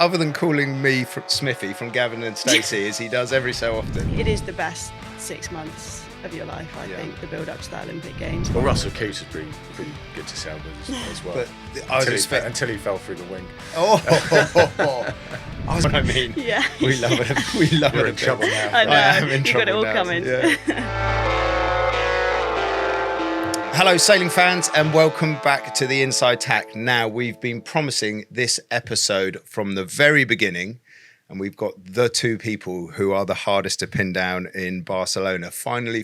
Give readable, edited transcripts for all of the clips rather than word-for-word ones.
other than calling me Smithy from Gavin and Stacey, as he does every so often. It is the best 6 months of your life, I think, the build up to that Olympic Games. Well, Russell Keys has been pretty good to sail with as well. But until he fell through the wing. I mean, Yeah. we love it. We love You're it. in trouble now. I know. I am in You've got it trouble all now. coming. Yeah. Hello, sailing fans, and welcome back to the Inside Tack. Now, we've been promising this episode from the very beginning, and we've got the two people who are the hardest to pin down in Barcelona. Finally,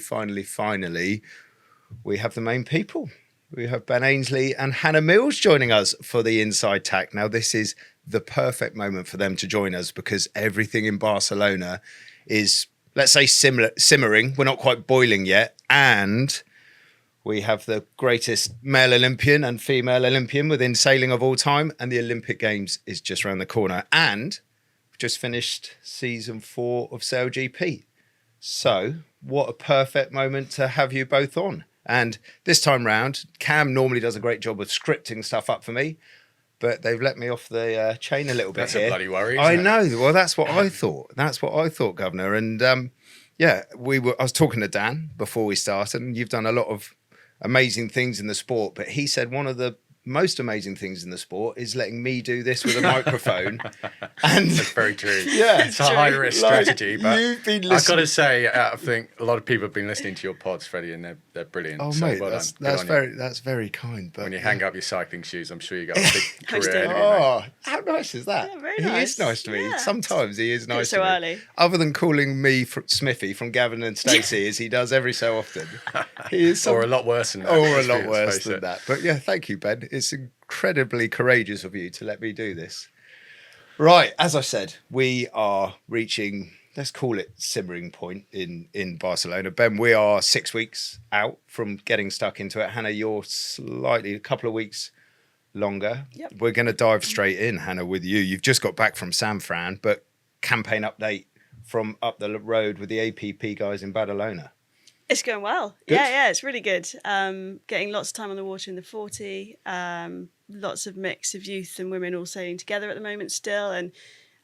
we have the main people. We have Ben Ainslie and Hannah Mills joining us for the Inside Tack. Now, this is the perfect moment for them to join us because everything in Barcelona is, let's say, simmering. We're not quite boiling yet, and we have the greatest male Olympian and female Olympian within sailing of all time, and the Olympic Games is just around the corner. And we've just finished season 4 of SailGP. So what a perfect moment to have you both on. And this time round, Cam normally does a great job of scripting stuff up for me, but they've let me off the chain a little bit. That's here. a bloody worry. I know. Well, that's what I thought. That's what I thought, Governor. And I was talking to Dan before we started, and you've done a lot of amazing things in the sport, but he said one of the most amazing things in the sport is letting me do this with a microphone. And that's very true. Yeah, it's a high risk strategy, but you've been I've got to say, I think a lot of people have been listening to your pods, Freddie, and they're brilliant. Oh, so mate, well that's very kind. But when you hang up your cycling shoes, I'm sure you got a big career ahead of you, mate. Oh, how nice is that? Yeah, very He nice. is nice to me. Yeah. Sometimes he is nice so to me. early. Other than calling me Smithy from Gavin and Stacey, as he does every so often. He is Or a lot worse than that. Or a lot worse than that. But yeah, thank you, Ben. It's incredibly courageous of you to let me do this. Right, as I said, we are reaching, let's call it simmering point in Barcelona. Ben, we are 6 weeks out from getting stuck into it. Hannah, you're a couple of weeks longer. Yep. We're going to dive straight in, Hannah, with you. You've just got back from San Fran, but campaign update from up the road with the APP guys in Badalona. It's going well. Good. Yeah, it's really good. Getting lots of time on the water in the 40. Lots of mix of youth and women all sailing together at the moment still. And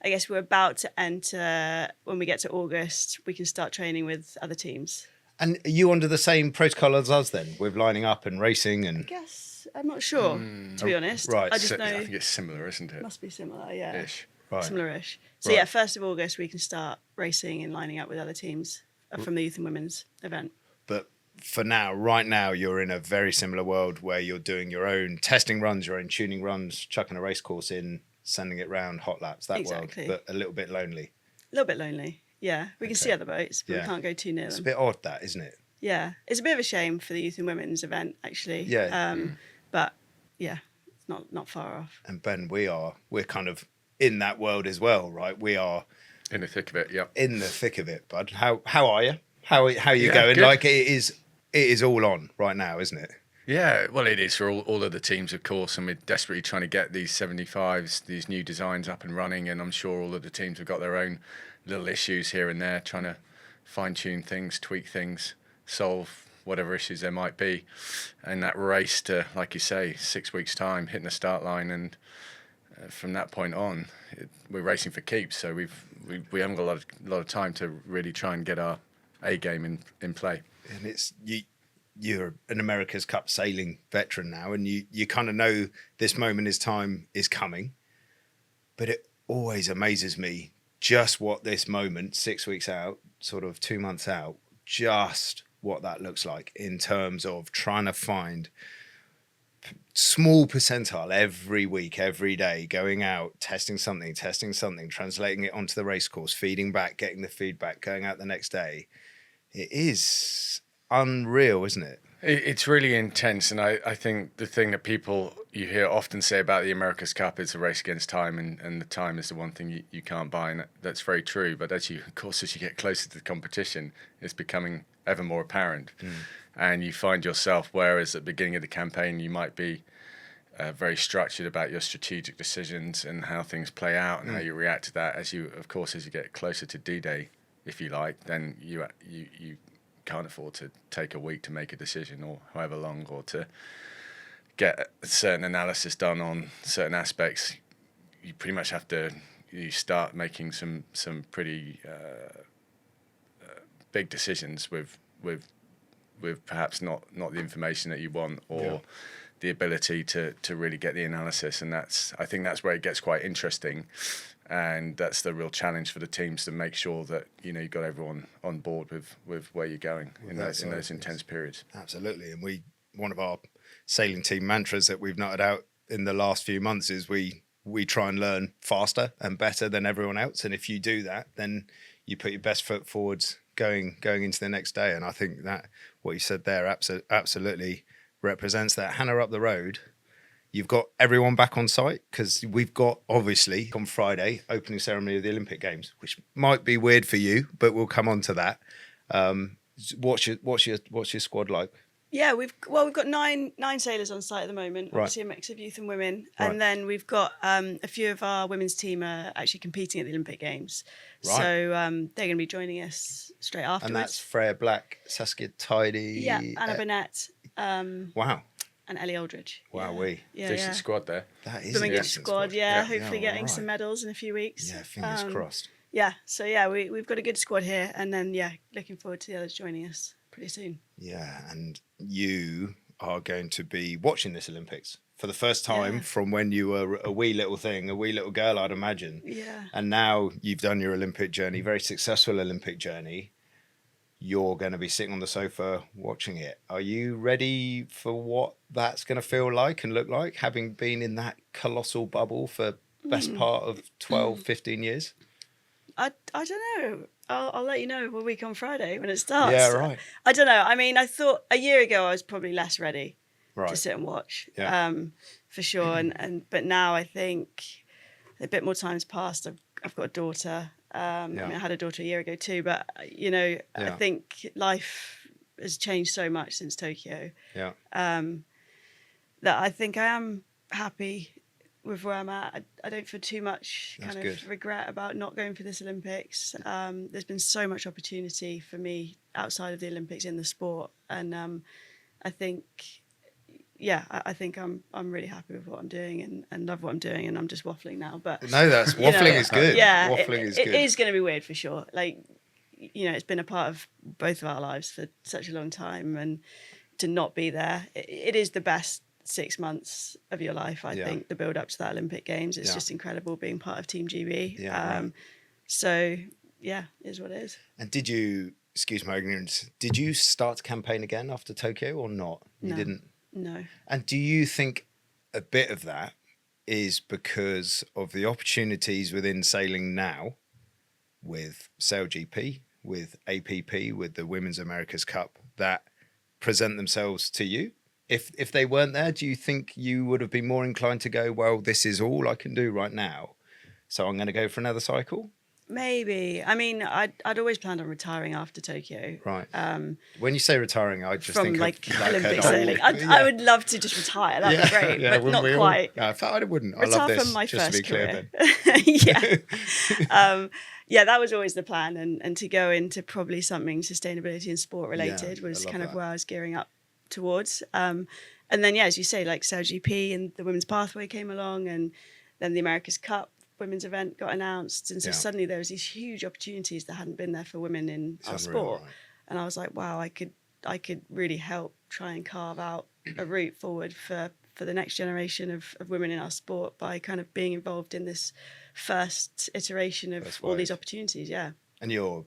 I guess we're about to enter, when we get to August, we can start training with other teams. And are you under the same protocol as us then, with lining up and racing? And I guess, I'm not sure, to be honest. right. I just know. I think it's similar, isn't it? Must be similar, yeah. Ish. Right. Similar-ish. So Right. yeah, 1st of August, we can start racing and lining up with other teams from the youth and women's event. But for now, right now, you're in a very similar world where you're doing your own testing runs, your own tuning runs, chucking a race course in, sending it round, hot laps, that Exactly. world, but a little bit lonely. A little bit lonely, yeah. We can see other boats, but Yeah. we can't go too near It's a them. bit odd, that, isn't it? Yeah, it's a bit of a shame for the youth and women's event, actually. Yeah. But yeah, it's not far off. And Ben, we're kind of in that world as well, right? We are In the thick of it, yeah. in the thick of it, bud. How are you? How are you Yeah, going? good. Like it is all on right now, isn't it? Yeah, well, it is for all of the teams, of course, and we're desperately trying to get these 75s, these new designs up and running, and I'm sure all of the teams have got their own little issues here and there, trying to fine-tune things, tweak things, solve whatever issues there might be. And that race to, like you say, 6 weeks' time, hitting the start line, and from that point on, we're racing for keeps, so we haven't got a lot of time to really try and get our A game in play. And it's you're an America's Cup sailing veteran now, and you kind of know this moment is coming. But it always amazes me just what this moment, 6 weeks out, sort of 2 months out, just what that looks like in terms of trying to find small percentile every week, every day, going out, testing something, translating it onto the race course, feeding back, getting the feedback, going out the next day. It is unreal, isn't it? It's really intense, and I think the thing that you hear often say about the America's Cup is a race against time, and the time is the one thing you can't buy, and that's very true. But as you get closer to the competition, it's becoming ever more apparent, and you find yourself, whereas at the beginning of the campaign you might be very structured about your strategic decisions and how things play out and how you react to that. As you get closer to D-Day, if you like, then you can't afford to take a week to make a decision, or however long, or to get a certain analysis done on certain aspects. You pretty much have to you start making some pretty big decisions with perhaps not the information that you want, or the ability to really get the analysis. And I think that's where it gets quite interesting. And that's the real challenge for the teams, to make sure that you've got everyone on board with where you're going in those intense periods. Absolutely. And one of our sailing team mantras that we've nutted out in the last few months is we try and learn faster and better than everyone else. And if you do that, then you put your best foot forwards going into the next day. And I think that what you said there absolutely represents that. Hannah, up the road, you've got everyone back on site, because we've got, obviously, on Friday, opening ceremony of the Olympic Games, which might be weird for you, but we'll come on to that. What's your squad like? Yeah, we've got nine sailors on site at the moment. Right. Obviously a mix of youth and women, Right. and then we've got a few of our women's team are actually competing at the Olympic Games. Right. So they're going to be joining us straight afterwards. And that's Freya Black, Saskia Tidy. Yeah, Anna Burnett. Wow. And Ellie Aldridge. Wow, Decent squad there. That is Swimming a good decent squad, yeah. Hopefully Yeah, getting some right. medals in a few weeks. Yeah, fingers crossed. Yeah, so yeah, we've got a good squad here, and then looking forward to the others joining us pretty soon. Yeah, and you are going to be watching this Olympics for the first time from when you were a wee little girl, I'd imagine. Yeah. And now you've done your Olympic journey, very successful Olympic journey. You're going to be sitting on the sofa watching it. Are you ready for what that's going to feel like and look like, having been in that colossal bubble for best part of 12, 15 years? I don't know. I'll let you know a week on Friday when it starts. Yeah, right. I don't know. I mean, I thought a year ago I was probably less ready Right. to sit and watch, Yeah. for sure. But now I think a bit more time's passed. I've got a daughter. I mean, I had a daughter a year ago too, but I think life has changed so much since Tokyo. Yeah. That I think I am happy with where I'm at. I don't feel too much That's kind of good. regret about not going for this Olympics. There's been so much opportunity for me outside of the Olympics in the sport, and I think, I think I'm really happy with what I'm doing and love what I'm doing, and I'm just waffling now. But No, that's waffling is good. Yeah, Waffling is good. It is going to be weird for sure. Like, it's been a part of both of our lives for such a long time, and to not be there, it is the best 6 months of your life. I think the build up to that Olympic Games, it's just incredible being part of Team GB. Yeah, right. So yeah, it is what it is. And did you, excuse my ignorance, did you start to campaign again after Tokyo or not? You No. didn't? No. And do you think a bit of that is because of the opportunities within sailing now with SailGP, with APP, with the Women's America's Cup that present themselves to you? If they weren't there, do you think you would have been more inclined to go, well, this is all I can do right now, so I'm going to go for another cycle? Maybe. I mean, I'd always planned on retiring after Tokyo. Right. When you say retiring, I just From think like of Olympic an sailing. old- I would love to just retire. That'd be great, but not wouldn't we all? quite. No, in fact, I wouldn't. I Retire love this, from my just to first be clear career. then. Yeah, that was always the plan, and to go into probably something sustainability and sport related Yeah, was I love kind of that. where I was gearing up towards. And then, as you say, like SailGP and the Women's Pathway came along, and then the America's Cup women's event got announced, and so suddenly there was these huge opportunities that hadn't been there for women in our It's unreal, sport. right? And I was like, wow, I could really help try and carve out a route forward for the next generation of women in our sport by kind of being involved in this first iteration of First all these wave. opportunities. Yeah. And you're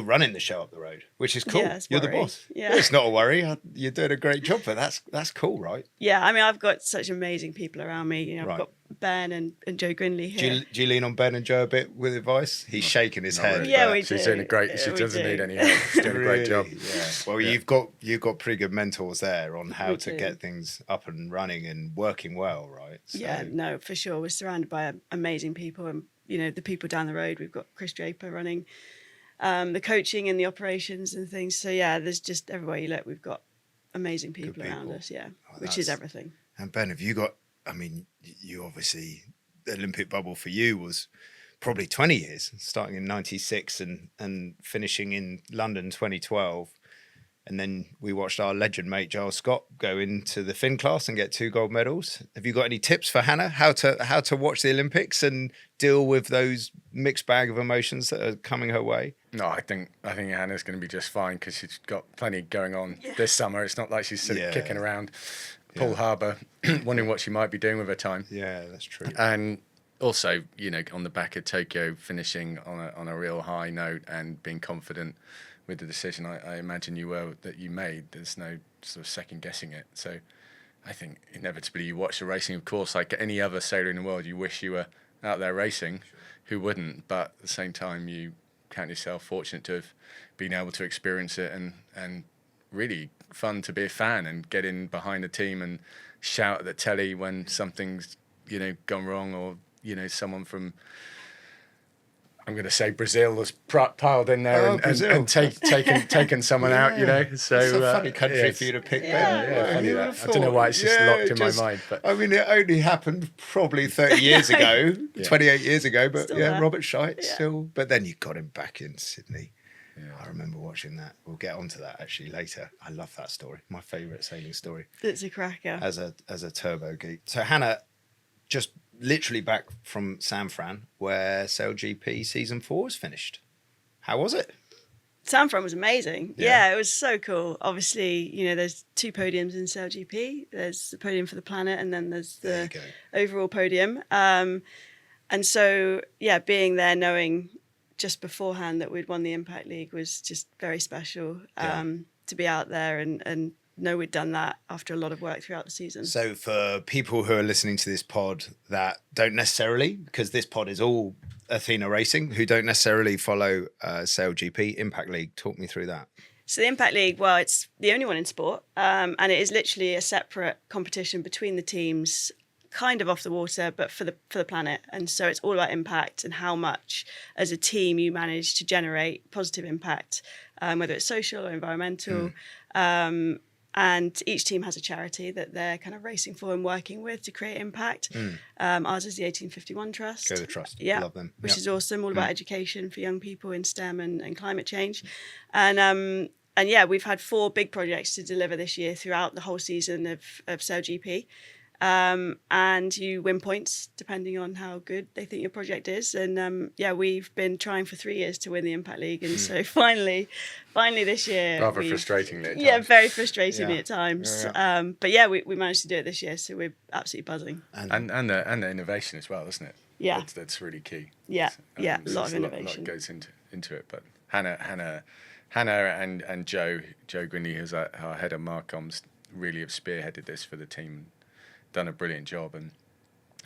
running the show up the road, which is cool. Yeah, it's You're the worrying. boss. Yeah. It's not a worry. You're doing a great job, but that's cool, right? Yeah, I mean, I've got such amazing people around me. I've Right. got Ben and Joe Grinley here. Do you lean on Ben and Joe a bit with advice? He's shaking his Not head. really. Yeah, but- we She's do. doing a great. She We doesn't do. need any help. She's doing a great job. Really? Yeah. Well, Yeah. you've got pretty good mentors there on how We to do. get things up and running and working well, right? So, Yeah, no, for sure. We're surrounded by amazing people, and the people down the road. We've got Chris Draper running the coaching and the operations and things. So yeah, there's just everywhere you look, we've got amazing people around people. us. Yeah, Oh, which is that's- everything. And Ben, have you got? I mean, you obviously the Olympic bubble for you was probably 20 years, starting in '96 and finishing in London 2012. And then we watched our legend mate Giles Scott go into the Finn class and get 2 gold medals. Have you got any tips for Hannah how to watch the Olympics and deal with those mixed bag of emotions that are coming her way? No, I think Hannah's going to be just fine because she's got plenty going on this summer. It's not like she's sort of kicking around Poole Harbour, wondering what she might be doing with her time. Yeah, that's true. And also, on the back of Tokyo, finishing on a real high note and being confident with the decision I imagine that you made. There's no sort of second guessing it. So I think inevitably you watch the racing, of course, like any other sailor in the world, you wish you were out there racing. Who wouldn't? But at the same time, you count yourself fortunate to have been able to experience it, and really fun to be a fan and get in behind the team and shout at the telly when something's gone wrong, or someone from, I'm going to say Brazil, was piled in there and taken someone out, So it's a funny country for you to pick. Funny that. I don't know why it's just locked in my mind. But I mean, it only happened probably 30 years ago, 28 years ago. But still Robert Scheidt still. But then you got him back in Sydney. Yeah. I remember watching that. We'll get onto that actually later. I love that story. My favourite sailing story. It's a cracker. As a turbo geek. So Hannah, just literally back from San Fran, where SailGP season 4 was finished. How was it? San Fran was amazing. Yeah, it was so cool. Obviously, there's 2 podiums in SailGP. There's the podium for the planet, and then there's the overall podium. And so, being there, knowing just beforehand that we'd won the Impact League was just very special. To be out there and know we'd done that after a lot of work throughout the season. So for people who are listening to this pod that don't necessarily, because this pod is all Athena racing, who don't necessarily follow SailGP Impact League, talk me through that. So the Impact League, well, it's the only one in sport, and it is literally a separate competition between the teams, kind of off the water, but for the planet. And so it's all about impact and how much as a team you manage to generate positive impact, whether it's social or environmental. And each team has a charity that they're kind of racing for and working with to create impact. Ours is the 1851 Trust. Go the Trust. Yeah, love them. Which is awesome, all about education for young people in STEM and climate change. And we've had 4 big projects to deliver this year throughout the whole season of SailGP. And you win points depending on how good they think your project is. And we've been trying for 3 years to win the Impact League, and so finally this year, rather frustratingly at times. Yeah, very frustratingly at times. We managed to do it this year, so we're absolutely buzzing. And the innovation as well, isn't it? Yeah, that's really key. Yeah, a lot of innovation. A lot goes into it. But Hannah and Joe Gwynne, who's our head of Marcoms, really have spearheaded this for the team. Done a brilliant job, and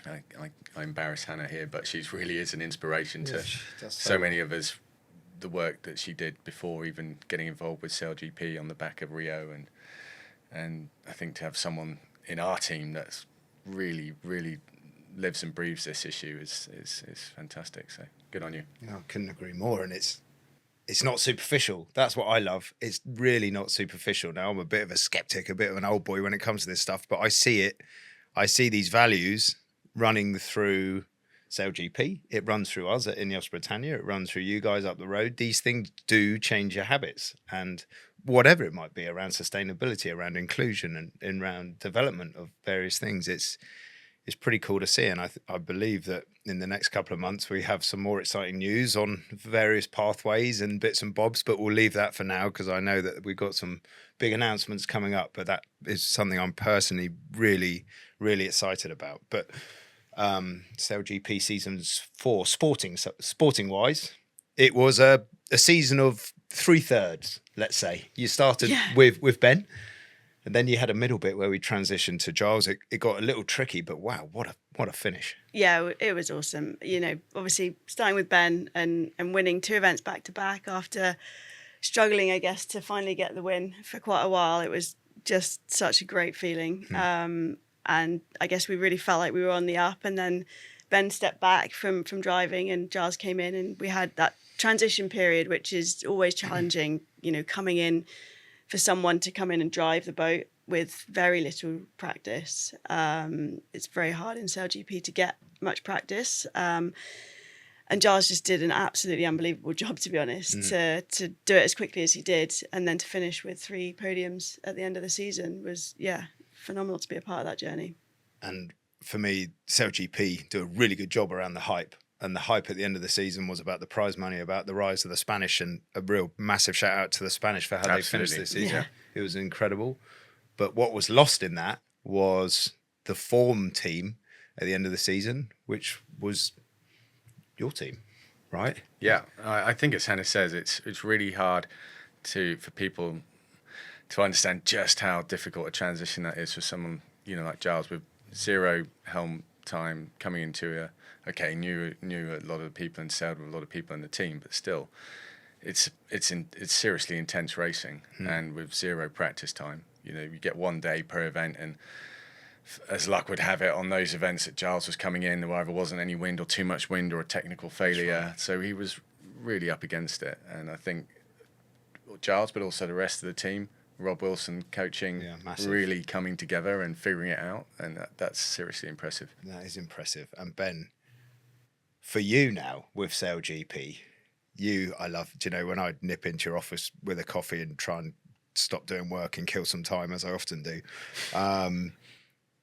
I embarrass Hannah here, but she really is an inspiration to so many of us. The work that she did before even getting involved with SailGP on the back of Rio, and I think to have someone in our team that's really lives and breathes this issue is fantastic. So good on you. I couldn't agree more, and it's not superficial. That's what I love. It's really not superficial. Now, I'm a bit of a skeptic, a bit of an old boy when it comes to this stuff, but I see it. I see these values running through SailGP. It runs through us at INEOS Britannia. It runs through you guys up the road. These things do change your habits, and whatever it might be around sustainability, around inclusion, and around development of various things. It's pretty cool to see, and I believe that in the next couple of months we have some more exciting news on various pathways and bits and bobs, but we'll leave that for now because I know that we've got some big announcements coming up, but that is something I'm personally really, really excited about. But SailGP season 4, sporting wise, it was a season of 3/3, let's say. You started with Ben, and then you had a middle bit where we transitioned to Giles. It got a little tricky, but wow, what a finish. Yeah, it was awesome. Obviously starting with Ben and winning 2 events back to back after struggling, I guess, to finally get the win for quite a while. It was just such a great feeling. And I guess we really felt like we were on the up, and then Ben stepped back from driving and Giles came in, and we had that transition period, which is always challenging, coming in for someone to come in and drive the boat with very little practice. It's very hard in SailGP to get much practice. And Giles just did an absolutely unbelievable job, to be honest, to do it as quickly as he did, and then to finish with 3 podiums at the end of the season was, phenomenal to be a part of that journey. And for me, SailGP do a really good job around the hype. And the hype at the end of the season was about the prize money, about the rise of the Spanish, and a real massive shout out to the Spanish for how they finished this season. Yeah. It was incredible. But what was lost in that was the form team at the end of the season, which was your team, right? Yeah, I think as Hannah says, it's really hard for people to understand just how difficult a transition that is for someone, like Giles, with 0 helm time, coming into knew a lot of the people and sailed with a lot of people in the team, but still, it's seriously intense racing, and with 0 practice time. You get 1 day per event, and as luck would have it, on those events that Giles was coming in, there either wasn't any wind or too much wind or a technical failure. Right. So he was really up against it. And I think Giles, but also the rest of the team, Rob Wilson coaching, really coming together and figuring it out. And that's seriously impressive. That is impressive. And Ben, for you now with SailGP, I love, when I nip into your office with a coffee and try and stop doing work and kill some time, as I often do.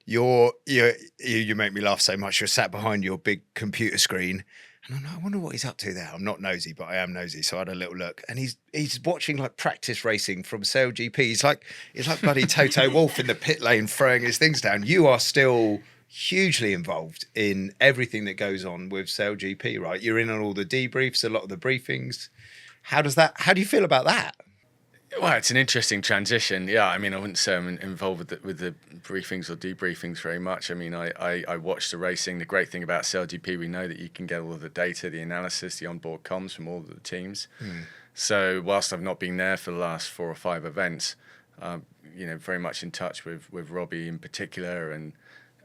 You make me laugh so much. You're sat behind your big computer screen, and I'm like, I wonder what he's up to there. I'm not nosy, but I am nosy, so I had a little look. And he's watching like practice racing from SailGP. He's like bloody Toto Wolff in the pit lane throwing his things down. You are still hugely involved in everything that goes on with SailGP, right? You're in on all the debriefs, a lot of the briefings. How do you feel about that? Well, it's an interesting transition. Yeah, I mean, I wouldn't say I'm involved with the briefings or debriefings very much. I mean, I watch the racing. The great thing about SailGP, we know that you can get all of the data, the analysis, the onboard comms from all of the teams. So whilst I've not been there for the last 4 or 5 events, very much in touch with Robbie in particular, and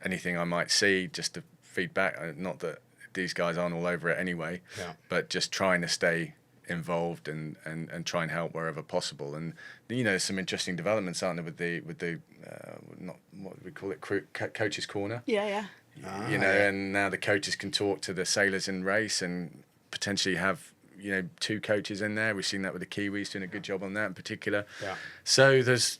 anything I might see, just to feedback. Not that these guys aren't all over it anyway, but just trying to stay involved and try and help wherever possible. And there's some interesting developments, aren't there, with the not what we call it, coaches corner. And now the coaches can talk to the sailors in race and potentially have 2 coaches in there. We've seen that with the Kiwis doing a good job on that in particular. So there's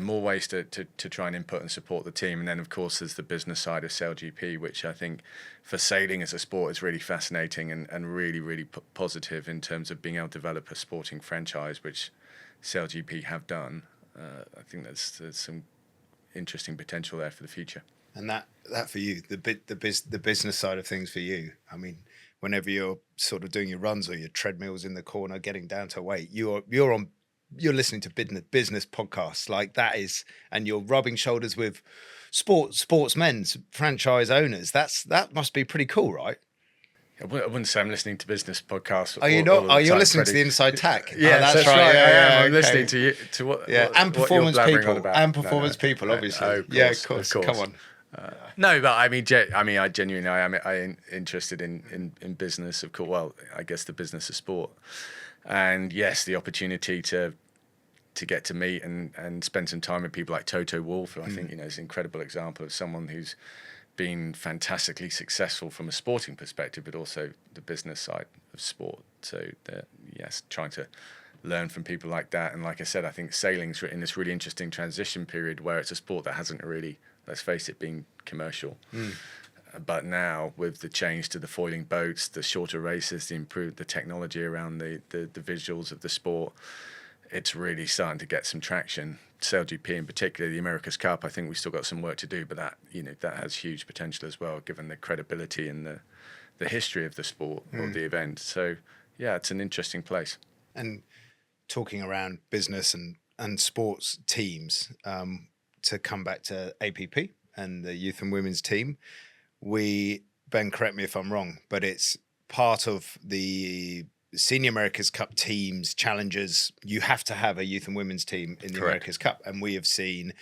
more ways to try and input and support the team. And then, of course, there's the business side of SailGP, which I think for sailing as a sport is really fascinating and really, really positive in terms of being able to develop a sporting franchise, which SailGP have done. I think there's some interesting potential there for the future. And that for you, the business side of things for you, I mean, whenever you're sort of doing your runs or your treadmills in the corner, getting down to weight, you're listening to business podcasts like that is, and you're rubbing shoulders with sportsmen's franchise owners. That must be pretty cool, right? I wouldn't say I'm listening to business podcasts. Are you not? Are you listening to the Inside Tack? Yeah, that's right. I am. I'm listening to you. To what? Yeah, what, and performance what people. And performance people, obviously. Of course. Come on. No, but I genuinely, I'm interested in business, of course. Well, I guess the business of sport, and yes, the opportunity to get to meet and spend some time with people like Toto Wolff, who I think is an incredible example of someone who's been fantastically successful from a sporting perspective, but also the business side of sport. So yes, trying to learn from people like that. And like I said, I think sailing's in this really interesting transition period where it's a sport that hasn't really, let's face it, been commercial. But now with the change to the foiling boats, the shorter races, the technology around the visuals of the sport, it's really starting to get some traction. SailGP in particular, the America's Cup, I think we've still got some work to do, but that has huge potential as well, given the credibility and the history of the sport or the event. So yeah, it's an interesting place. And talking around business and sports teams, to come back to APP and the youth and women's team, Ben, correct me if I'm wrong, but it's part of the Senior America's Cup teams, challengers. You have to have a youth and women's team in the America's Cup. And we have seen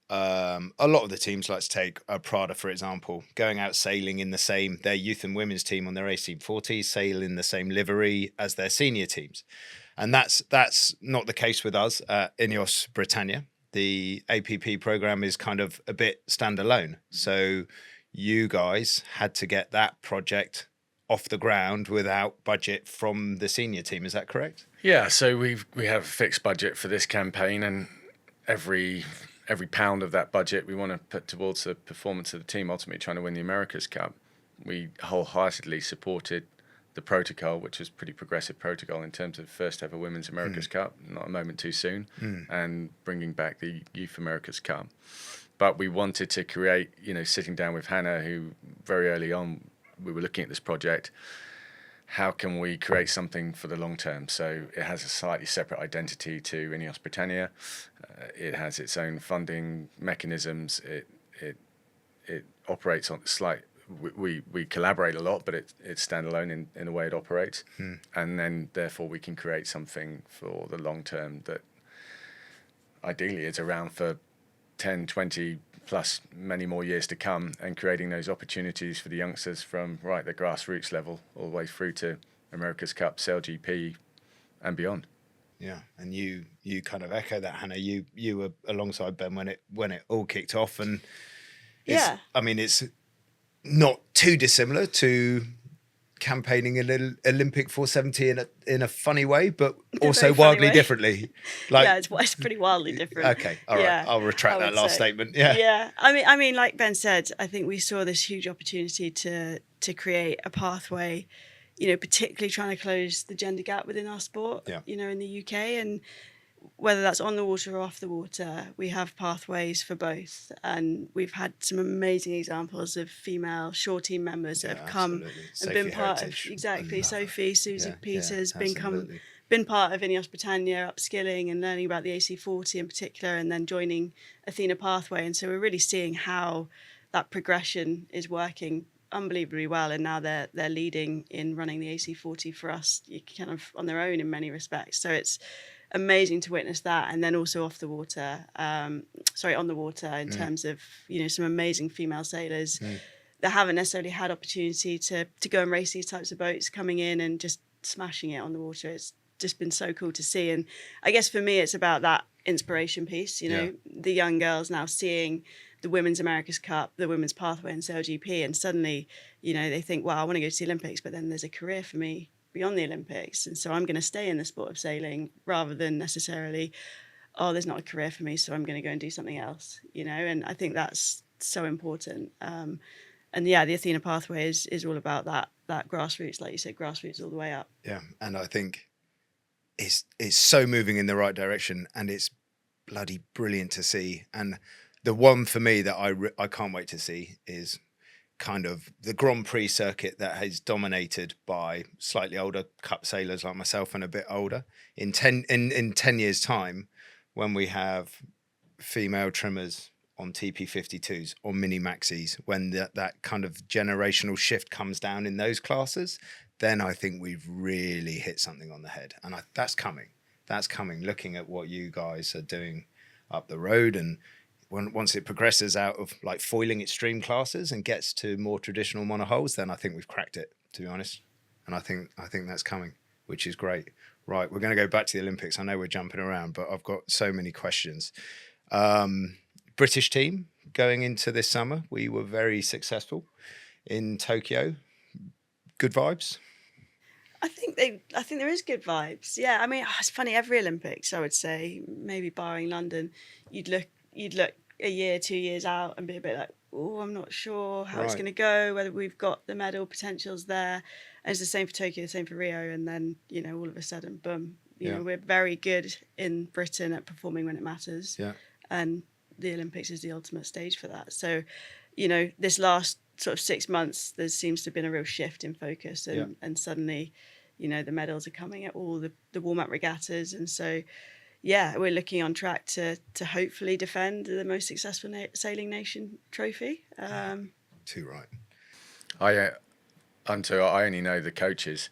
a lot of the teams, let's take Prada, for example, going out sailing in their youth and women's team on their 1840, sail in the same livery as their senior teams. And that's not the case with us at INEOS Britannia. The APP program is kind of a bit standalone. So you guys had to get that project off the ground without budget from the senior team. Is that correct? Yeah, so we have a fixed budget for this campaign, and every pound of that budget we want to put towards the performance of the team, ultimately trying to win the America's Cup. We wholeheartedly supported the protocol, which was pretty progressive protocol in terms of first ever Women's America's Cup, not a moment too soon, and bringing back the Youth America's Cup. But we wanted to create, sitting down with Hannah, who very early on we were looking at this project, how can we create something for the long term? So it has a slightly separate identity to INEOS Britannia. It has its own funding mechanisms. It operates on we collaborate a lot, but it's standalone in the way it operates. And then therefore we can create something for the long term that ideally is around for 10, 20 plus many more years to come, and creating those opportunities for the youngsters from the grassroots level all the way through to America's Cup, SailGP and beyond. Yeah, and you kind of echo that, Hannah. You were alongside Ben when it all kicked off, and it's not too dissimilar to campaigning in Olympic 470 in a funny way, but also wildly differently. It's pretty wildly different. Okay, all right. I'll retract that last statement. Yeah, yeah. I mean, like Ben said, I think we saw this huge opportunity to create a pathway. Particularly trying to close the gender gap within our sport. Yeah. In the UK, and whether that's on the water or off the water, we have pathways for both. And we've had some amazing examples of female shore team members that have come and been part of Sophie, Susie Peters, been part of INEOS Britannia, upskilling and learning about the AC40 in particular, and then joining Athena Pathway. And so we're really seeing how that progression is working unbelievably well, and now they're leading in running the AC40 for us, kind of on their own in many respects. So it's amazing to witness that, and then also off the water, on the water in terms of some amazing female sailors that haven't necessarily had opportunity to go and race these types of boats, coming in and just smashing it on the water. It's just been so cool to see, and I guess for me it's about that inspiration piece. The young girls now seeing the Women's America's Cup, the Women's Pathway and SailGP, and suddenly, they think, well, I want to go to the Olympics, but then there's a career for me beyond the Olympics, and so I'm going to stay in the sport of sailing rather than necessarily, there's not a career for me, so I'm going to go and do something else, and I think that's so important. The Athena Pathway is all about that grassroots, like you said, grassroots all the way up. Yeah, and I think it's so moving in the right direction, and it's bloody brilliant to see. And the one for me that I can't wait to see is kind of the Grand Prix circuit that is dominated by slightly older cup sailors like myself and a bit older. In 10 years' time, when we have female trimmers on TP52s or mini maxis, when that kind of generational shift comes down in those classes, then I think we've really hit something on the head. And that's coming. That's coming. Looking at what you guys are doing up the road, and once it progresses out of like foiling extreme classes and gets to more traditional monohulls, then I think we've cracked it, to be honest. And I think that's coming, which is great. Right, we're going to go back to the Olympics. I know we're jumping around, but I've got so many questions. British team going into this summer, we were very successful in Tokyo. Good vibes? I think there is good vibes. Yeah, I mean, it's funny. Every Olympics, I would say, maybe barring London, you'd look a year, 2 years out and be a bit like, oh, I'm not sure how it's going to go, whether we've got the medal potentials there. And it's the same for Tokyo, the same for Rio. And then, all of a sudden, boom, we're very good in Britain at performing when it matters. Yeah. And the Olympics is the ultimate stage for that. So, this last sort of 6 months, there seems to have been a real shift in focus, and suddenly, the medals are coming at all the warm-up regattas. And so, we're looking on track to hopefully defend the most successful sailing nation trophy. Too right. I only know the coaches,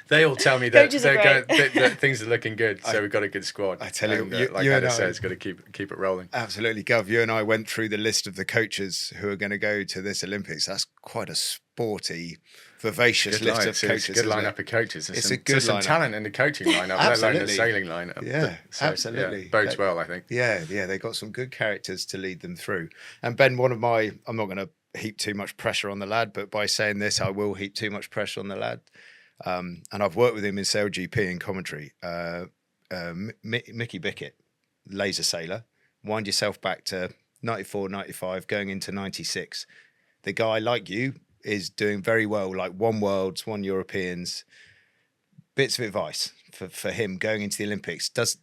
they all tell me that that things are looking good. So we've got a good squad. I tell you, like Anna says, got to keep it rolling. Absolutely, Gov. You and I went through the list of the coaches who are going to go to this Olympics. That's quite a sporty, vivacious list of coaches. It's a good lineup of coaches. There's some talent in the coaching lineup, let alone the sailing lineup. Yeah, absolutely. Bodes well, I think. Yeah, they got some good characters to lead them through. And Ben, I'm not going to heap too much pressure on the lad, but by saying this, I will heap too much pressure on the lad. And I've worked with him in SailGP in commentary. Mickey Bickett, laser sailor. Wind yourself back to 94, 95, going into 96. The guy, like you, is doing very well, like won Worlds, won Europeans. Bits of advice for him going into the Olympics. Does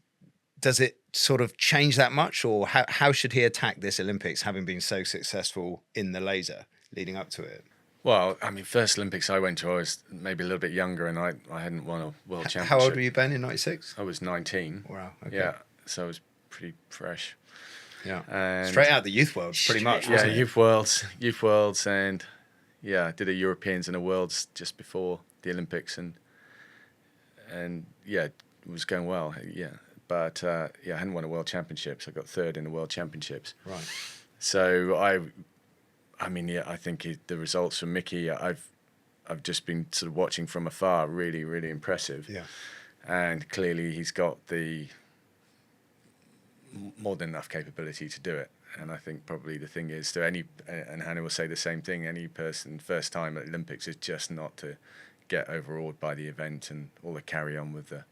it sort of change that much, or how should he attack this Olympics, having been so successful in the laser leading up to it? Well, I mean, first Olympics I went to, I was maybe a little bit younger, and I hadn't won a world championship. How old were you, Ben, in 96? I was 19. Wow. Okay. Yeah, so I was pretty fresh. Yeah. And straight out of the youth world, pretty much. Yeah, wasn't it? youth worlds, and yeah, I did a Europeans and a Worlds just before the Olympics, and yeah, it was going well. Yeah, but I hadn't won a world championships. I got third in the world championships. Right. So I mean, yeah, I think the results from Mickey, I've just been sort of watching from afar, really, really impressive. Yeah. And clearly he's got the more than enough capability to do it. And I think probably the thing is to and Hannah will say the same thing, any person first time at Olympics is just not to get overawed by the event and all the carry on with the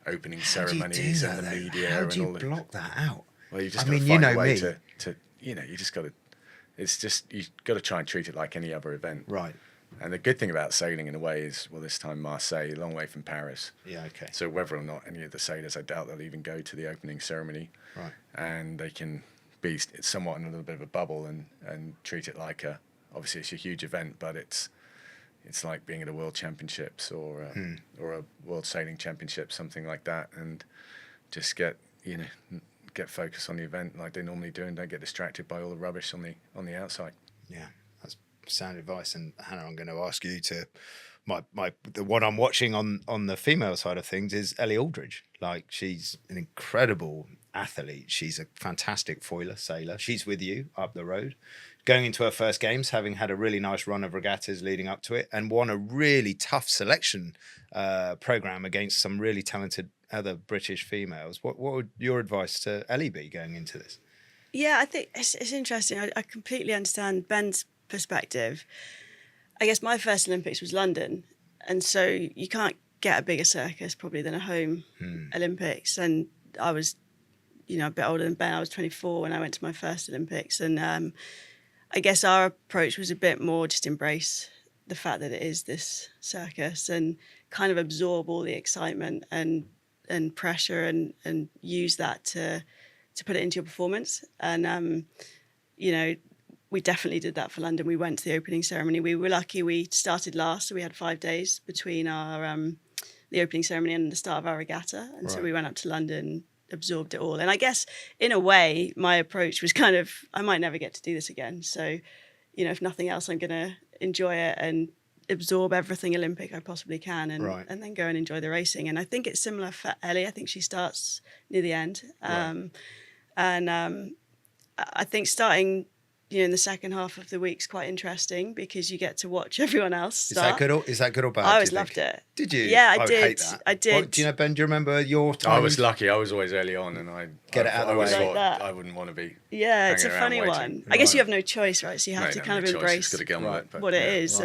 opening ceremonies and the media. How do you and all block that out? Well, you just I got to mean, find you a know way me. to you just got to. It's just you've got to try and treat it like any other event. Right. And the good thing about sailing in a way is, well, this time Marseille, a long way from Paris. Yeah. Okay. So whether or not any of the sailors, I doubt they'll even go to the opening ceremony. Right. And they can be somewhat in a little bit of a bubble and treat it like obviously it's a huge event, but it's like being at a world championships or a world sailing championship, something like that, and just get focused on the event like they normally do, and don't get distracted by all the rubbish on the outside. Yeah, that's sound advice. And Hannah, I'm going to ask you to the one I'm watching on the female side of things is Ellie Aldridge. Like, she's an incredible athlete. She's a fantastic foiler sailor. She's with you up the road, going into her first games, having had a really nice run of regattas leading up to it, and won a really tough selection program against some really talented other British females. What would your advice to Ellie be going into this? Yeah, I think it's interesting. I completely understand Ben's perspective. I guess my first Olympics was London, and so you can't get a bigger circus probably than a home Olympics. And I was, a bit older than Ben. I was 24 when I went to my first Olympics, and I guess our approach was a bit more just embrace the fact that it is this circus and kind of absorb all the excitement and pressure and use that to put it into your performance. And we definitely did that for London. We went to the opening ceremony. We were lucky we started last, so we had 5 days between our the opening ceremony and the start of our regatta. And so we went up to London, absorbed it all. And I guess in a way, my approach was kind of, I might never get to do this again. So, if nothing else, I'm going to enjoy it and absorb everything Olympic I possibly can and then go and enjoy the racing. And I think it's similar for Ellie. I think she starts near the end. And I think starting in the second half of the week's quite interesting because you get to watch everyone else start. Is that good or bad? I always loved it. Did you? Yeah, I would did. hate that. I did. What, do you know, Ben? Do you remember your time? I was lucky. I was always early on, and I Get it out of the way. always Like thought that. I wouldn't want to be. Yeah, it's a hanging around funny waiting. one. I guess you have no choice, right? So you have to kind of embrace Got to get on with it, but what it is.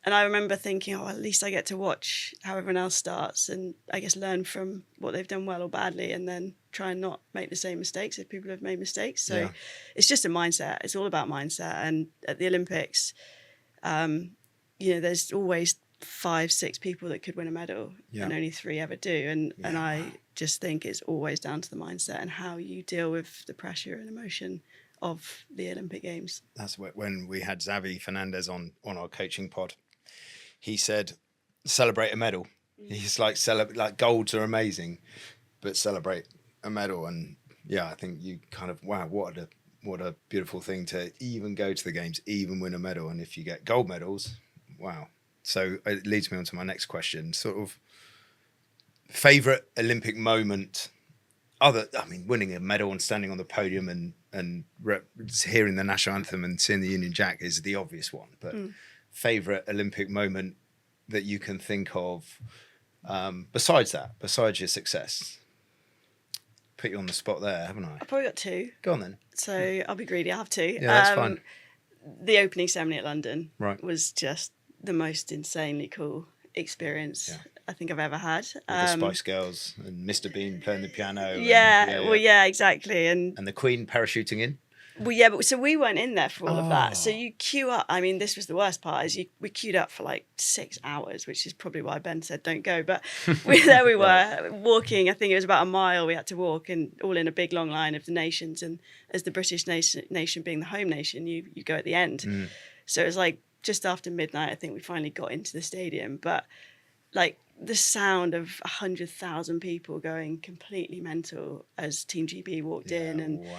And I remember thinking, at least I get to watch how everyone else starts and I guess learn from what they've done well or badly and then try and not make the same mistakes if people have made mistakes. So it's just a mindset. It's all about mindset. And at the Olympics, there's always 5-6 people that could win a medal and only 3 ever do. And I just think it's always down to the mindset and how you deal with the pressure and emotion of the Olympic Games. That's when we had Xavi Fernandez on our coaching pod. He said, celebrate a medal. He's like golds are amazing, but celebrate a medal. And I think you kind of, wow, what a beautiful thing to even go to the games, even win a medal. And if you get gold medals, wow. So it leads me on to my next question, sort of favourite Olympic moment, winning a medal and standing on the podium and hearing the national anthem and seeing the Union Jack is the obvious one. But favourite Olympic moment that you can think of besides your success? Put you on the spot there, haven't I? I've probably got 2. Go on then. So I'll be greedy. I have 2. Yeah, that's fine. the opening ceremony at London Right. was just the most insanely cool experience Yeah. I think I've ever had. With the Spice Girls and Mr. Bean playing the piano. Yeah, exactly. And the Queen parachuting in. well, yeah, but so we weren't in there for all of that. So Oh. you queue up. I mean, this was the worst part. We queued up for like 6 hours, which is probably why Ben said don't go. But there we were walking. I think it was about a mile we had to walk, and all in a big long line of the nations. And as the British nation being the home nation, you go at the end. So it was like just after midnight. I think we finally got into the stadium, but like the sound of 100,000 people going completely mental as Team GB walked in, and wow.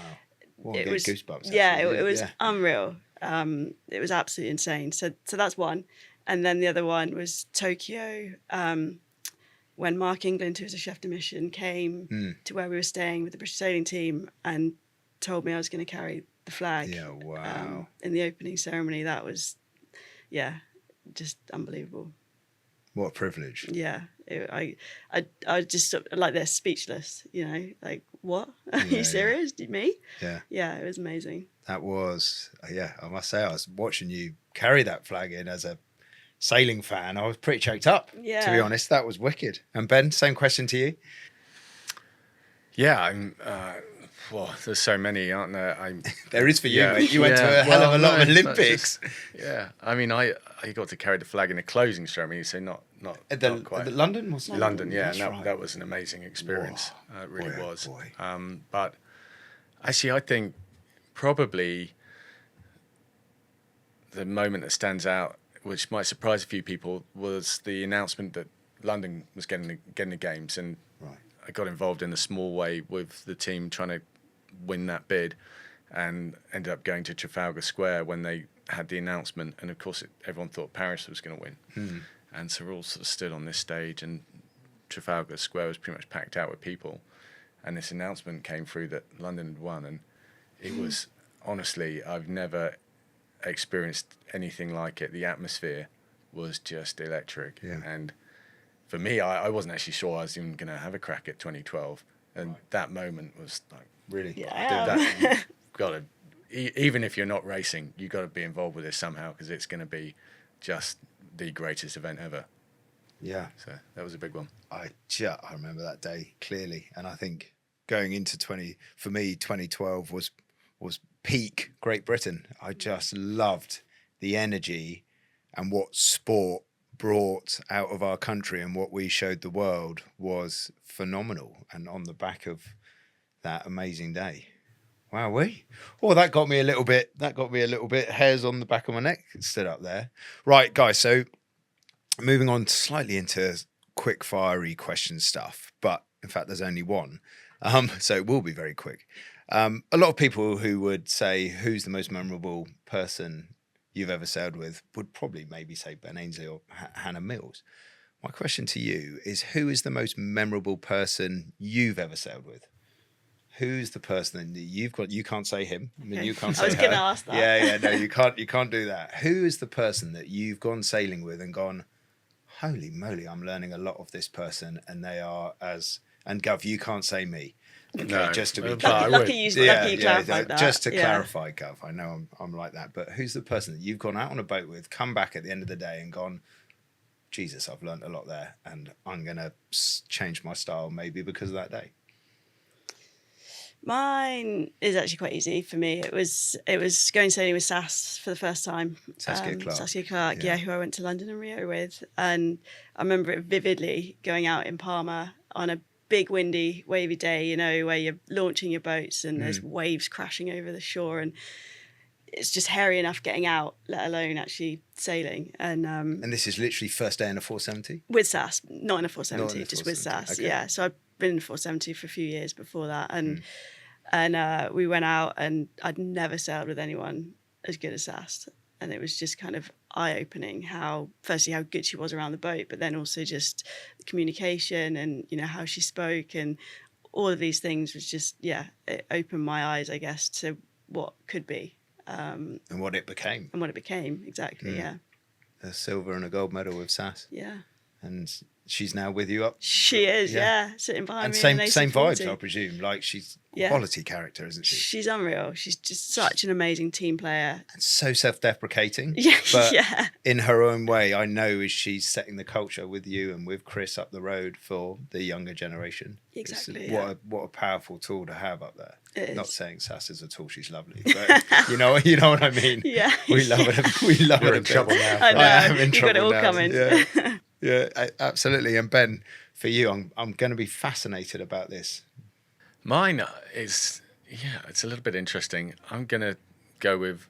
Well, it I was get goosebumps. yeah, Actually. it was unreal. It was absolutely insane. So that's one, and then the other one was Tokyo. When Mark England, who was a chef de mission, came to where we were staying with the British sailing team and told me I was going to carry the flag. Yeah, wow. In the opening ceremony, that was, just unbelievable. What a privilege. Yeah, I was just sort of like this, speechless. Like what? Are you serious? Me? Yeah. Yeah, it was amazing. That was, I must say, I was watching you carry that flag in as a sailing fan. I was pretty choked up, to be Yeah. honest. That was wicked. And Ben, same question to you. Yeah, I'm. Well, there's so many, aren't there? There is for you, Yeah. mate. You went to a hell of a lot of Olympics. Yeah, I mean, I got to carry the flag in the closing ceremony, so not At quite. London, wasn't it? London, yeah, That's and right. that was an amazing experience. It really Boy, oh was. boy. But actually, I think probably the moment that stands out, which might surprise a few people, was the announcement that London was getting the games, and Right. I got involved in a small way with the team trying to win that bid, and ended up going to Trafalgar Square when they had the announcement. And of course, everyone thought Paris was going to win. And so we all sort of stood on this stage, and Trafalgar Square was pretty much packed out with people. And this announcement came through that London had won, and it was, honestly, I've never experienced anything like it. The atmosphere was just electric. Yeah. And for me, I wasn't actually sure I was even going to have a crack at 2012. And that moment was like, Really? Yeah. gotta, even if you're not racing, you got to be involved with this somehow, because it's going to be just the greatest event ever. Yeah. So that was a big one. I remember that day clearly, and I think going into 2012 was peak Great Britain. I just loved the energy and what sport brought out of our country, and what we showed the world was phenomenal. And on the back of that amazing day, that got me a little bit hairs on the back of my neck stood up there. Right, guys, so moving on slightly into quick fiery question stuff, but in fact there's only one, so it will be very quick. A lot of people who would say who's the most memorable person you've ever sailed with would probably maybe say Ben Ainslie or Hannah Mills. My question to you is, who is the most memorable person you've ever sailed with? Who's the person that you've got? You can't say him. I mean, you can't say I was going to ask that. Yeah, no, you can't do that. Who is the person that you've gone sailing with and gone, holy moly, I'm learning a lot of this person, and they are and Gov, you can't say me. Okay, No, just to be but clear. I Lucky you clarified that. Just to Yeah. clarify, Gov, I know I'm like that, but who's the person that you've gone out on a boat with, come back at the end of the day and gone, Jesus, I've learned a lot there, and I'm going to change my style maybe because of that day? Mine is actually quite easy for me. It was going sailing with Sass for the first time. Saskia Clark. Saskia Clark, Yeah. who I went to London and Rio with. And I remember it vividly, going out in Palma on a big windy, wavy day, where you're launching your boats and there's waves crashing over the shore, and it's just hairy enough getting out, let alone actually sailing. And this is literally first day in a 470? with Sass, not in a 470, Not in a just with 470, Sass. okay. Yeah, so I've been in a 470 for a few years before that, and we went out, and I'd never sailed with anyone as good as Sass, and it was just kind of eye-opening how good she was around the boat, but then also just the communication and how she spoke, and all of these things was just it opened my eyes, I guess, to what could be. And what it became. Exactly. Yeah. A silver and a gold medal with Sass. Yeah. And she's now with you up. She is, yeah, sitting behind And me. same in an same vibes, AC40. I presume. Like she's Yeah. quality character, isn't she? She's unreal. She's just such an amazing team player. And so self-deprecating. Yeah, But yeah. in her own way, I know is she's setting the culture with you and with Chris up the road for the younger generation. Exactly, What a powerful tool to have up there. It Not is. saying Sass is a tool, she's lovely, but you know what I mean. Yeah. We love it. We love You're it. in trouble now. I know. I am in You've got it trouble all now. coming. Yeah, yeah, absolutely. And Ben, for you, I'm going to be fascinated about this. Mine is, it's a little bit interesting. I'm going to go with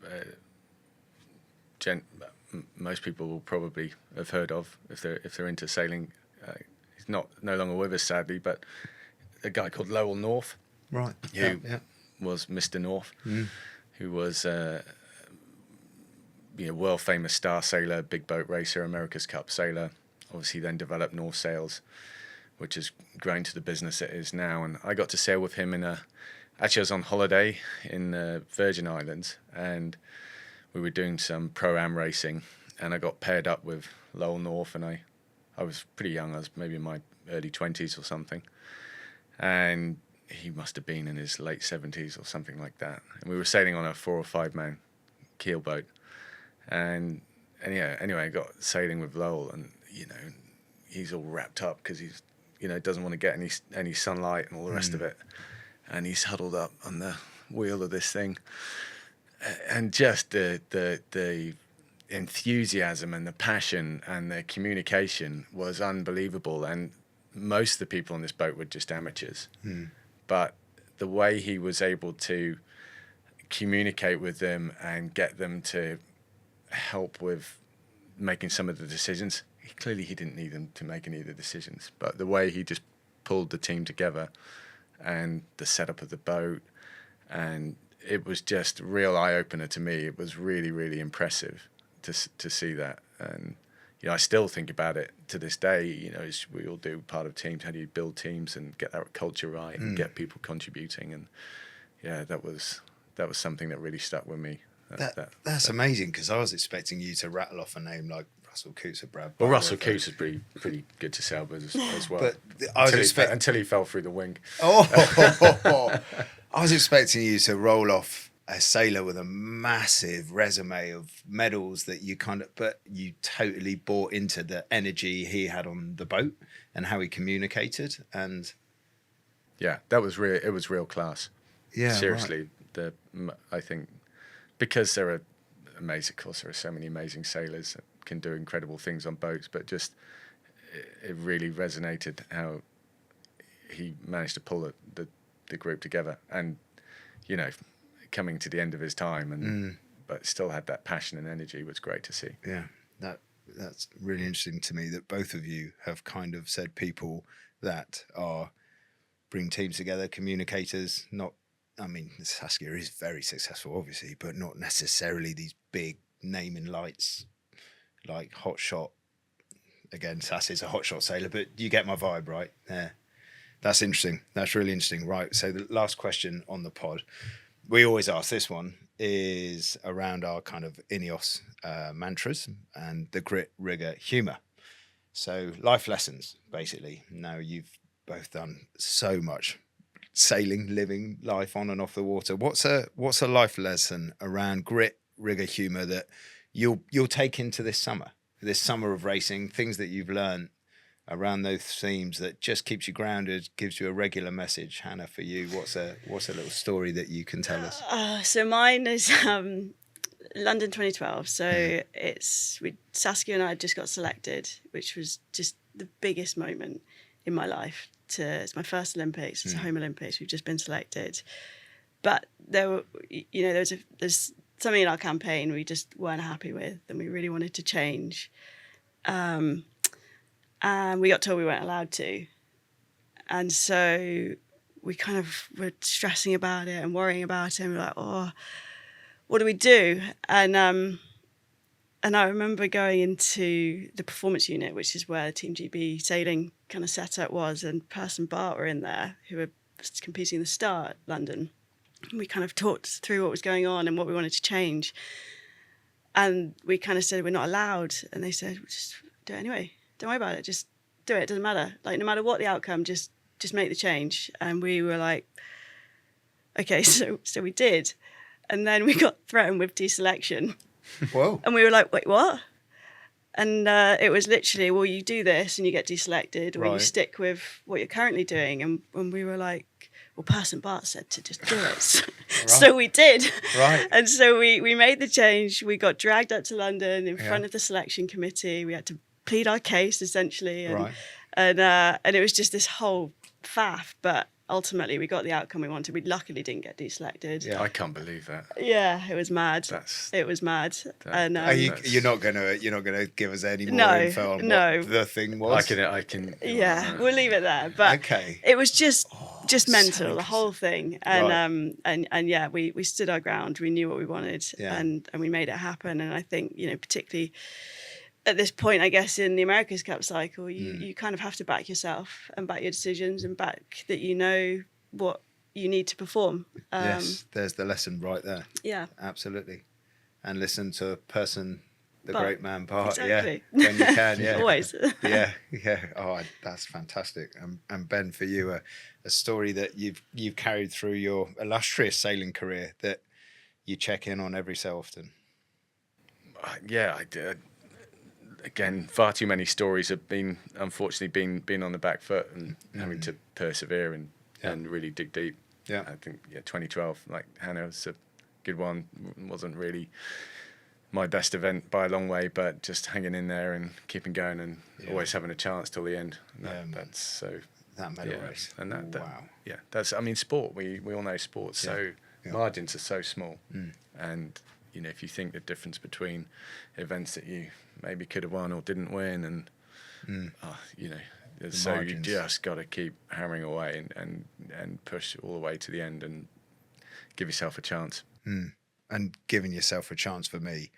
most people will probably have heard of if they're into sailing. He's no longer with us, sadly, but a guy called Lowell North, Right. who was Mr. North, who was world famous star sailor, big boat racer, America's Cup sailor. Obviously, then developed North Sails, which has grown to the business it is now. And I got to sail with him actually I was on holiday in the Virgin Islands, and we were doing some pro-am racing, and I got paired up with Lowell North, and I was pretty young. I was maybe in my early 20s or something, and he must have been in his late 70s or something like that. And we were sailing on a 4 or 5 man keel boat, and anyway, I got sailing with Lowell, and he's all wrapped up because he's doesn't want to get any sunlight and all the rest of it, and he's huddled up on the wheel of this thing, and just the enthusiasm and the passion and the communication was unbelievable. And most of the people on this boat were just amateurs, but the way he was able to communicate with them and get them to help with making some of the decisions. Clearly he didn't need them to make any of the decisions, but the way he just pulled the team together and the setup of the boat, and it was just a real eye-opener to me. It was really, really impressive to see that. And I still think about it to this day. As we all do, part of teams, how do you build teams and get that culture right and get people contributing? And that was something that really stuck with me. That's amazing, because I was expecting you to rattle off a name like Russell Coutts or Brad. Well, Russell Coutts is pretty good to sail with as well. But I was until he fell through the wing. I was expecting you to roll off a sailor with a massive resume of medals that but you totally bought into the energy he had on the boat and how he communicated. And that was real. It was real class. Yeah, seriously. Right. I think because there are amazing, of course, there are so many amazing sailors that can do incredible things on boats, but just it really resonated how he managed to pull the group together, and coming to the end of his time, but still had that passion and energy was great to see. Yeah, that's really interesting to me that both of you have kind of said people that bring teams together, communicators. Saskia is very successful, obviously, but not necessarily these big naming lights like Hot Shot. Again, Sass is a hot shot sailor, but you get my vibe, right? Yeah, that's interesting. That's really interesting. Right, so the last question on the pod, we always ask this one, is around our kind of INEOS mantras and the grit, rigor, humour. So life lessons, basically. Now you've both done so much sailing, living life on and off the water. What's a life lesson around grit, rigor, humour that you'll take into this summer of racing, things that you've learned around those themes that just keeps you grounded, gives you a regular message? Hannah, for you, what's a little story that you can tell us? So mine is London 2012. So Saskia and I just got selected, which was just the biggest moment in my life. It's my first Olympics. It's a home Olympics. We've just been selected, but there's something in our campaign we just weren't happy with, and we really wanted to change. And we got told we weren't allowed to, and so we kind of were stressing about it and worrying about it. And we're like, oh, what do we do? And I remember going into the performance unit, which is where Team GB sailing kind of setup was, and Purse and Bart were in there, who were competing in the start at London. And we kind of talked through what was going on and what we wanted to change. And we kind of said, we're not allowed. And they said, well, just do it anyway. Don't worry about it. Just do it. Doesn't matter. Like, no matter what the outcome, just make the change. And we were like, okay, so we did. And then we got threatened with deselection. Whoa. And we were like, wait, what? And it was literally, well, you do this and you get deselected, or you stick with what you're currently doing. And we were like, well, Person Bart said to just do it. So we did. Right. And so we made the change. We got dragged up to London in front of the selection committee. We had to plead our case, essentially. And, and it was just this whole faff. But ultimately, we got the outcome we wanted. We luckily didn't get deselected. Yeah, I can't believe that. Yeah, it was mad. It was mad. And you're not gonna give us any more info on what the thing was? I can. Yeah, we'll leave it there. But it was just mental, so the whole thing. And and yeah, we stood our ground. We knew what we wanted, and we made it happen. And I think, you know, particularly at this point, I guess, in the America's Cup cycle, you kind of have to back yourself and back your decisions and back that you know what you need to perform. Yes, there's the lesson right there. Yeah. Absolutely. And listen to the great man Bart. Exactly. Yeah, when you can. Yeah. Always. Yeah. Oh, that's fantastic. And Ben, for you, a story that you've carried through your illustrious sailing career that you check in on every so often. Yeah, I did. Again, far too many stories have unfortunately been on the back foot and having to persevere and really dig deep. Yeah, I think 2012, like Hannah, was a good one. Wasn't really my best event by a long way, but just hanging in there and keeping going and always having a chance till the end. That's so. That medal race. And that wow. Yeah, that's. I mean, sport. We all know sports. So margins are so small, and you know, if you think the difference between events that you maybe could have won or didn't win, and you know, so margins. You just got to keep hammering away and push all the way to the end and give yourself a chance. And giving yourself a chance, for me,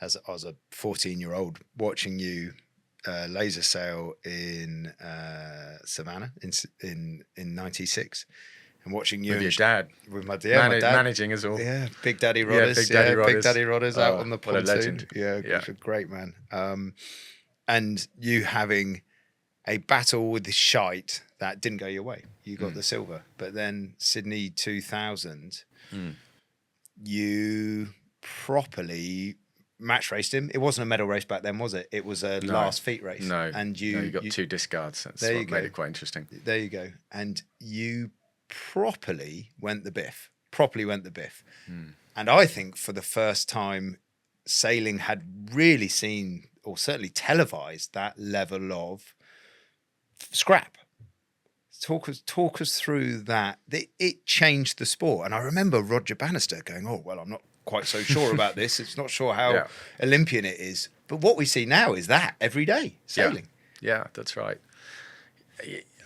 as a 14-year-old, watching you laser sail in Savannah in '96. And watching you with your dad, with my dad, managing as well. Yeah, Big Daddy Rodders. Big Daddy Rodders out on the pontoon. What a legend. Yeah, he's a great man. And you having a battle with the shite that didn't go your way. You got the silver, but then Sydney 2000, you properly match raced him. It wasn't a medal race back then, was it? It was a last feet race. No, and you got 2 discards. That's what made it quite interesting. There you go. And you properly went the biff. And I think for the first time, sailing had really seen, or certainly televised, that level of scrap. Talk us through that. It changed the sport. And I remember Roger Bannister going, oh, well, I'm not quite so sure about this. It's not sure how Olympian it is. But what we see now is that every day, sailing. Yeah, that's right.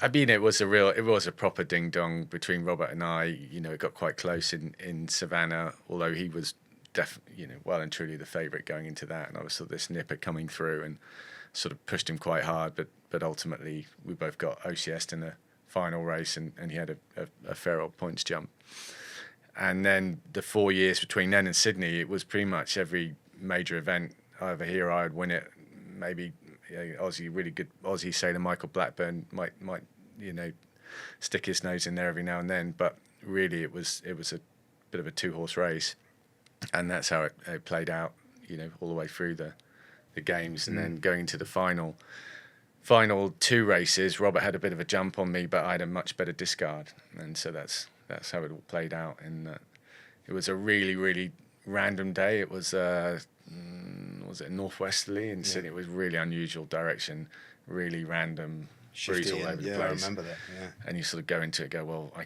I mean, it was a proper ding dong between Robert and I. You know, it got quite close in Savannah, although he was well and truly the favourite going into that, and I was sort of this nipper coming through and sort of pushed him quite hard, but ultimately we both got OCS'd in the final race, and he had a fair old points jump. And then the 4 years between then and Sydney, it was pretty much every major event over here I would win it. Maybe really good Aussie sailor Michael Blackburn might stick his nose in there every now and then, but really it was a bit of a 2-horse race, and that's how it played out, all the way through the games. And then going into the final 2 races, Robert had a bit of a jump on me, but I had a much better discard, and so that's how it all played out. And it was a really, really random day. It was it northwesterly in Sydney? It was really unusual direction, really random, breeze all over the place. I remember that. Yeah. And you sort of go into it, go, well, I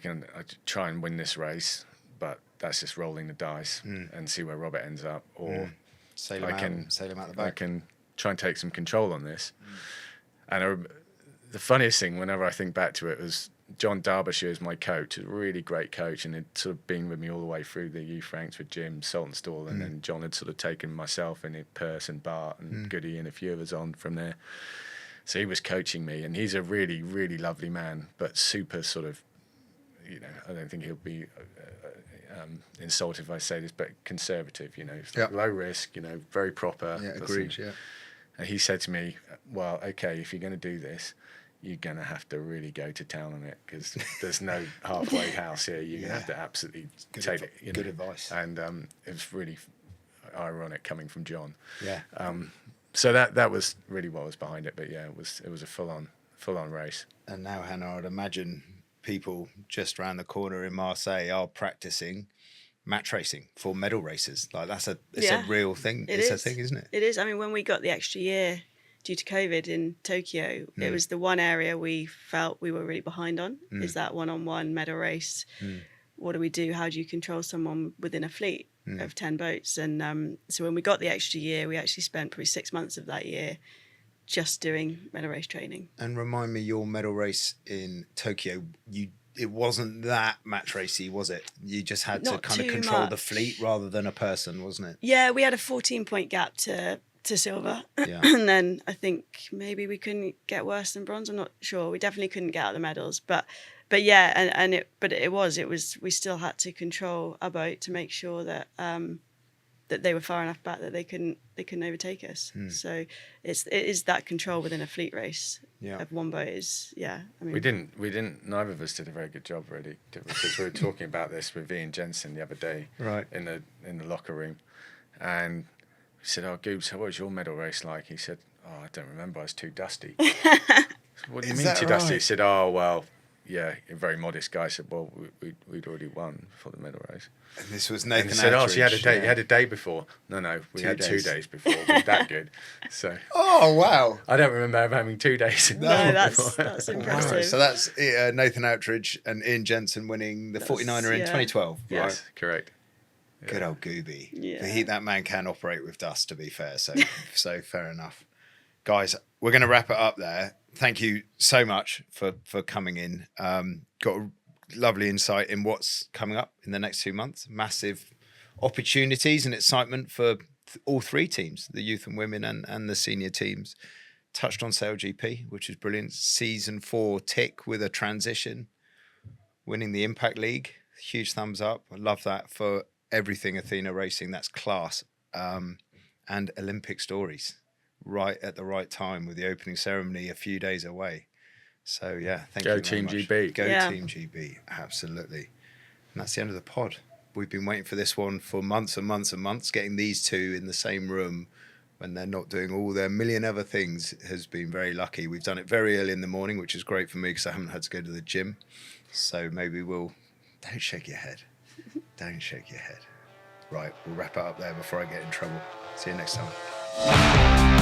try and win this race, but that's just rolling the dice and see where Robert ends up, or sail him out the back. I can try and take some control on this. And the funniest thing, whenever I think back to it, was John Derbyshire is my coach, a really great coach, and had sort of been with me all the way through the youth ranks with Jim Saltonstall, and then John had sort of taken myself and Peirce and Bart and Goody and a few others on from there. So he was coaching me, and he's a really, really lovely man, but super sort of, I don't think he'll be insulted if I say this, but conservative, low risk, very proper. Yeah, agreed, yeah. And he said to me, well, okay, if you're going to do this, you're going to have to really go to town on it, because there's no halfway house here. You're going to have to absolutely take it. Good advice. And it was really ironic coming from John. Yeah. So that was really what was behind it. But yeah, it was a full on race. And now, Hannah, I'd imagine people just around the corner in Marseille are practicing match racing for medal races. Like it's a real thing. It's a thing, isn't it? It is. I mean, when we got the extra year due to COVID in Tokyo, it was the one area we felt we were really behind on, is that one-on-one medal race. What do we do? How do you control someone within a fleet of 10 boats? And so when we got the extra year, we actually spent probably 6 months of that year just doing medal race training. And remind me, your medal race in Tokyo, it wasn't that match racey, was it? You just had to kind of control the fleet rather than a person, wasn't it? Yeah, we had a 14-point gap to silver. Yeah. And then I think maybe we couldn't get worse than bronze. I'm not sure. We definitely couldn't get out the medals. But yeah, it was we still had to control our boat to make sure that that they were far enough back that they couldn't overtake us. So it is that control within a fleet race of one boat is I mean, we didn't neither of us did a very good job, really, because we were talking about this with Ian Jensen the other day, right, in the locker room, and we said, "Oh, Goobs, what was your medal race like?" He said, "Oh, I don't remember, I was too dusty." So, what do you mean too dusty? He said, "Oh, well, yeah," a very modest guy said, "Well, we'd already won for the medal race." And this was Nathan. And he said, "Oh, so you had a day? You had a day before?" No, we had 2 days before. It was that good. So. Oh wow! I don't remember having 2 days. No, that's impressive. Wow. So that's Nathan Outridge and Ian Jensen winning the 49er in 2012. Yes, right? Correct. Yeah. Good old Gooby. Yeah. That man can operate with dust, to be fair. So fair enough. Guys, we're going to wrap it up there. Thank you so much for coming in. Got a lovely insight in what's coming up in the next 2 months. Massive opportunities and excitement for all three teams, the youth and women and the senior teams. Touched on SailGP, which is brilliant. Season 4 tick with a transition. Winning the Impact League. Huge thumbs up. I love that for everything Athena Racing. That's class. And Olympic stories. Right at the right time with the opening ceremony a few days away. So yeah, thank you very much. GB. Go Team GB, absolutely. And that's the end of the pod. We've been waiting for this one for months and months and months. Getting these two in the same room when they're not doing all their million other things has been very lucky. We've done it very early in the morning, which is great for me because I haven't had to go to the gym. So maybe don't shake your head. Don't shake your head. Right, we'll wrap it up there before I get in trouble. See you next time.